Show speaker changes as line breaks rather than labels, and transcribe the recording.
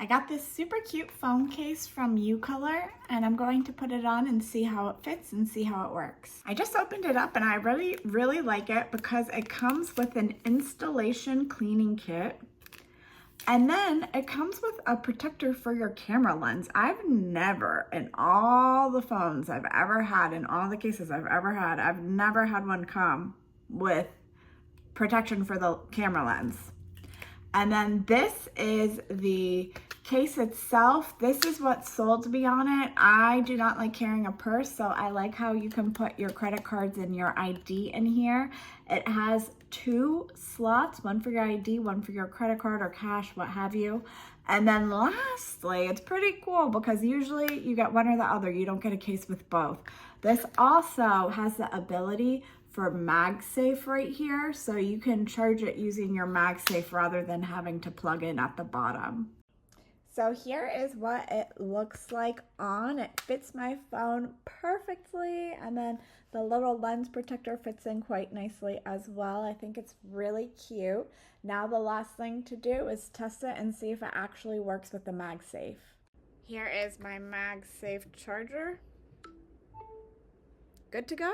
I got this super cute phone case from UColor and I'm going to put it on and see how it fits and see how it works. I just opened it up and I really like it because it comes with an installation cleaning kit. And then it comes with a protector for your camera lens. I've never, in all the phones I've ever had, in all the cases I've ever had, I've never had one come with protection for the camera lens. And then this is the case itself. This is what's sold me on it. I do not like carrying a purse, so I like how you can put your credit cards and your ID in here. It has 2 slots, one for your ID, one for your credit card or cash, what have you. And then lastly, it's pretty cool because usually you get one or the other. You don't get a case with both. This also has the ability for MagSafe right here, so you can charge it using your MagSafe rather than having to plug in at the bottom. So here is what it looks like on. It fits my phone perfectly, and then the little lens protector fits in quite nicely as well. I think it's really cute. Now the last thing to do is test it and see if it actually works with the MagSafe. Here is my MagSafe charger. Good to go.